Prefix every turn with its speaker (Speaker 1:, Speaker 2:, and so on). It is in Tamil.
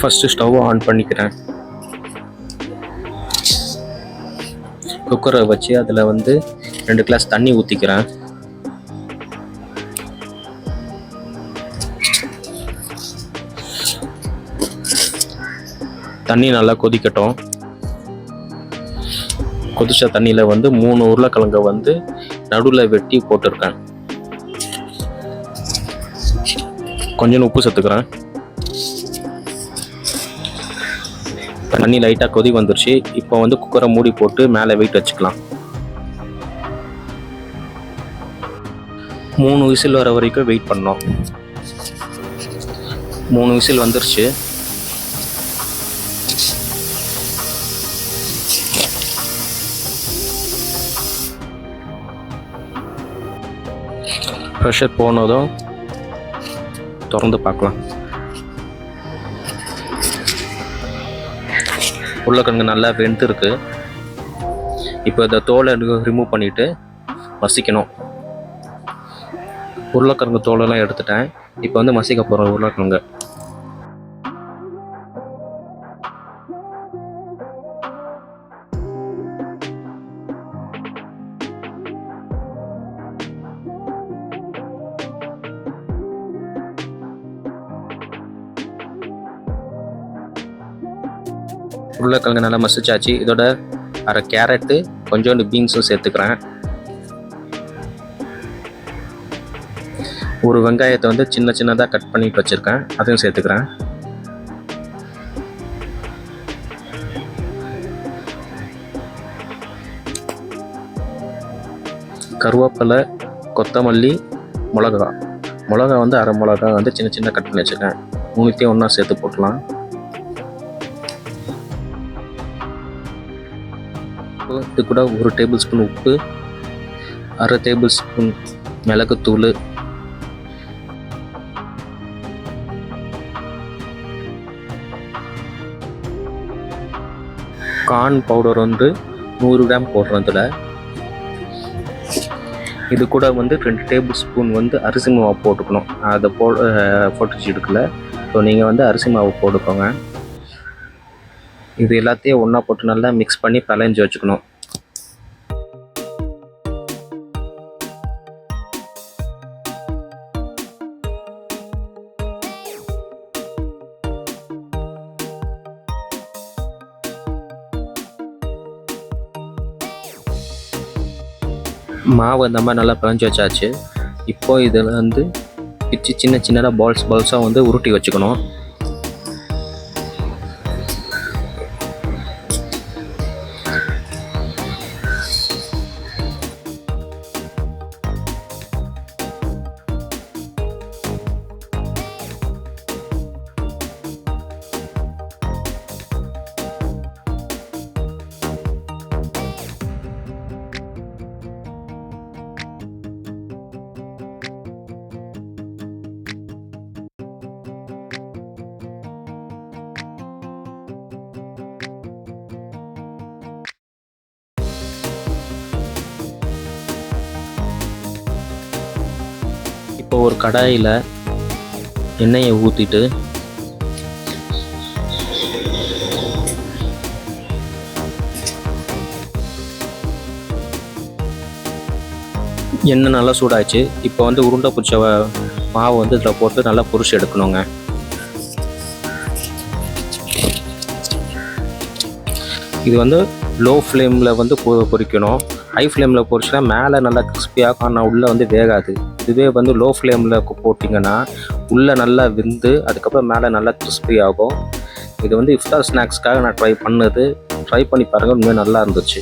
Speaker 1: ஃபஸ்ட்டு ஸ்டவ் ஆன் பண்ணிக்கிறேன். குக்கரை வச்சு அதில் வந்து 2 கிளாஸ் தண்ணி ஊற்றிக்கிறேன். தண்ணி நல்லா கொதிக்கட்டும். கொதிச்ச தண்ணியில் வந்து 3 உருளைக்கிழங்கை வந்து நடுவில் வெட்டி போட்டிருக்கேன். கொஞ்சம் உப்பு சேர்த்துக்கிறேன். தண்ணி லைட்டாக கொதி வந்துருச்சு. இப்போ வந்து குக்கரை மூடி போட்டு மேலே வெயிட் வச்சுக்கலாம். 3 விசில் வர வரைக்கும் வெயிட் பண்ணோம். 3 விசில் வந்துருச்சு. ப்ரெஷர் போனதும் திறந்து பார்க்கலாம். உருளைக்கிழங்கு நல்லா வெந்திருக்கு. இப்போ இந்த தோலை ரிமூவ் பண்ணிவிட்டு மசிக்கணும். உருளைக்கிழங்கு தோலெல்லாம் எடுத்துட்டேன். இப்போ வந்து மசிக்க போகிறோம் உருளைக்கிழங்கு. உருளைக்கிழங்கு நல்லா மசிச்சாச்சு. இதோட அரை கேரட்டு, கொஞ்சோண்டு பீன்ஸும் சேர்த்துக்கிறேன். ஒரு வெங்காயத்தை வந்து சின்ன சின்னதாக கட் பண்ணிட்டு வச்சுருக்கேன், அதையும் சேர்த்துக்கிறேன். கருவேப்பிலை, கொத்தமல்லி, மிளகா வந்து அரை மிளகா வந்து சின்ன சின்ன கட் பண்ணி வச்சுருக்கேன். 3த்தையும் ஒன்றா சேர்த்து போட்டலாம். இது கூட 1 டேபிள் ஸ்பூன் உப்பு, அரை டேபிள் ஸ்பூன் மிளகுத்தூள், கார்ன் பவுடர் வந்து 100 கிராம் போடுறோம். இது கூட வந்து 2 டேபிள் ஸ்பூன் வந்து அரிசி மாவு போட்டுக்கணும். அதை போட்டுச்சு எடுக்கல. ஸோ நீங்கள் வந்து அரிசி மாவு போட்டுக்கோங்க. இது எல்லாத்தையும் ஒன்றா போட்டு நல்லா மிக்ஸ் பண்ணி பிழைஞ்சி வச்சுக்கணும். மாவு இந்த மாதிரி நல்லா பிழைஞ்சி வச்சாச்சு. இப்போ இதில் வந்து சின்ன சின்னதாக பால்ஸாக வந்து உருட்டி வச்சுக்கணும். இப்போ ஒரு கடாயில் எண்ணெயை ஊற்றிட்டு எண்ணெய் நல்லா சூடாச்சு. இப்போ வந்து உருண்டை பிடிச்ச மாவு வந்து இதில் போட்டு நல்லா பொரிச்சு எடுக்கணுங்க. இது வந்து லோ ஃப்ளேமில் வந்து பொரிக்கணும். ஹை ஃப்ளேமில் பொரிச்சுனா மேலே நல்லா கிறிஸ்பியாக, ஆனால் உள்ளே வந்து வேகாது. இதுவே வந்து லோ ஃப்ளேமில் போட்டிங்கன்னா உள்ளே நல்லா வெந்து அதுக்கப்புறம் மேலே நல்லா கிறிஸ்பி ஆகும். இது வந்து இஃப்தார் ஸ்நாக்ஸ்க்காக நான் ட்ரை பண்ணது. ட்ரை பண்ணி பாருங்கள், உண்மையாக நல்லா இருந்துச்சு.